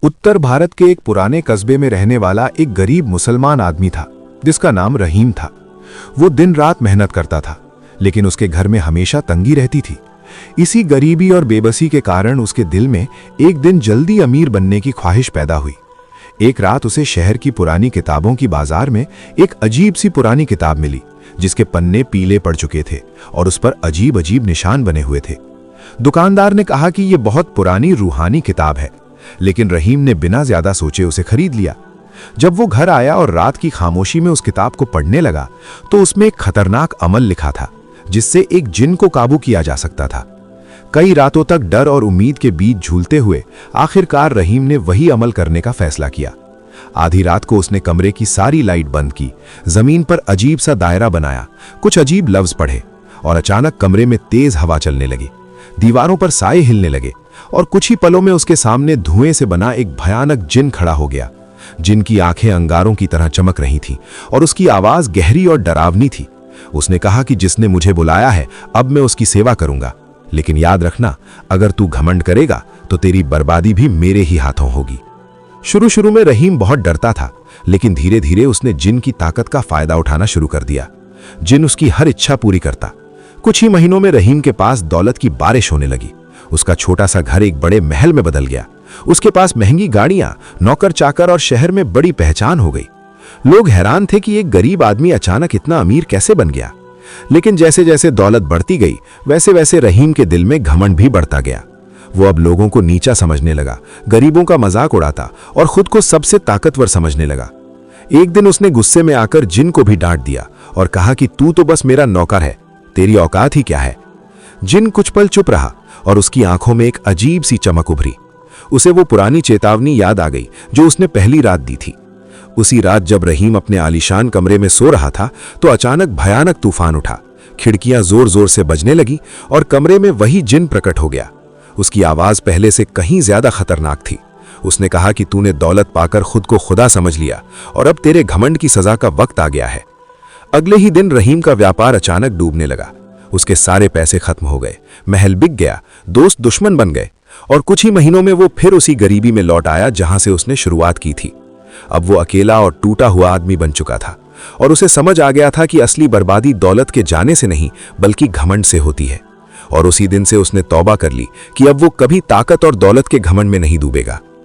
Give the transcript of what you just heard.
उत्तर भारत के एक पुराने कस्बे में रहने वाला एक गरीब मुसलमान आदमी था जिसका नाम रहीम था। वो दिन रात मेहनत करता था, लेकिन उसके घर में हमेशा तंगी रहती थी। इसी गरीबी और बेबसी के कारण उसके दिल में एक दिन जल्दी अमीर बनने की ख्वाहिश पैदा हुई। एक रात उसे शहर की पुरानी किताबों की बाजार में एक अजीब सी पुरानी किताब मिली, जिसके पन्ने पीले पड़ चुके थे और उस पर अजीब अजीब निशान बने हुए थे। दुकानदार ने कहा कि यह बहुत पुरानी रूहानी किताब है, लेकिन रहीम ने बिना ज्यादा सोचे उसे खरीद लिया। जब वो घर आया और रात की खामोशी में उस किताब को पढ़ने लगा तो उसमें एक खतरनाक अमल लिखा था, जिससे एक जिन को काबू किया जा सकता था। कई रातों तक डर और उम्मीद के बीच झूलते हुए आखिरकार रहीम ने वही अमल करने का फैसला किया। आधी रात को उसने कमरे की सारी लाइट बंद की, जमीन पर अजीब सा दायरा बनाया, कुछ अजीब लफ्ज पढ़े और अचानक कमरे में तेज हवा चलने लगी। दीवारों पर साए हिलने लगे और कुछ ही पलों में उसके सामने धुएं से बना एक भयानक जिन खड़ा हो गया। जिन की आंखें अंगारों की तरह चमक रही थीं और उसकी आवाज गहरी और डरावनी थी। उसने कहा कि जिसने मुझे बुलाया है अब मैं उसकी सेवा करूंगा, लेकिन याद रखना, अगर तू घमंड करेगा तो तेरी बर्बादी भी मेरे ही हाथों होगी। शुरू शुरू में रहीम बहुत डरता था, लेकिन धीरे धीरे उसने जिन की ताकत का फायदा उठाना शुरू कर दिया। जिन उसकी हर इच्छा पूरी करता। कुछ ही महीनों में रहीम के पास दौलत की बारिश होने लगी। उसका छोटा सा घर एक बड़े महल में बदल गया। उसके पास महंगी गाड़ियां, नौकर चाकर और शहर में बड़ी पहचान हो गई। लोग हैरान थे कि एक गरीब आदमी अचानक इतना अमीर कैसे बन गया। लेकिन जैसे जैसे दौलत बढ़ती गई, वैसे वैसे रहीम के दिल में घमंड भी बढ़ता गया। वो अब लोगों को नीचा समझने लगा, गरीबों का मजाक उड़ाता और खुद को सबसे ताकतवर समझने लगा। एक दिन उसने गुस्से में आकर जिन को भी डांट दिया और कहा कि तू तो बस मेरा नौकर है, तेरी औकात ही क्या है। जिन कुछ पल चुप रहा और उसकी आंखों में एक अजीब सी चमक उभरी। उसे वो पुरानी चेतावनी याद आ गई जो उसने पहली रात दी थी। उसी रात जब रहीम अपने आलीशान कमरे में सो रहा था तो अचानक भयानक तूफान उठा। खिड़कियां जोर जोर से बजने लगी और कमरे में वही जिन प्रकट हो गया। उसकी आवाज पहले से कहीं ज्यादा खतरनाक थी। उसने कहा कि तूने दौलत पाकर खुद को खुदा समझ लिया और अब तेरे घमंड की सजा का वक्त आ गया है। अगले ही दिन रहीम का व्यापार अचानक डूबने लगा। उसके सारे पैसे खत्म हो गए, महल बिक गया, दोस्त दुश्मन बन गए और कुछ ही महीनों में वो फिर उसी गरीबी में लौट आया जहां से उसने शुरुआत की थी। अब वो अकेला और टूटा हुआ आदमी बन चुका था और उसे समझ आ गया था कि असली बर्बादी दौलत के जाने से नहीं बल्कि घमंड से होती है। और उसी दिन से उसने तौबा कर ली कि अब वो कभी ताकत और दौलत के घमंड में नहीं डूबेगा।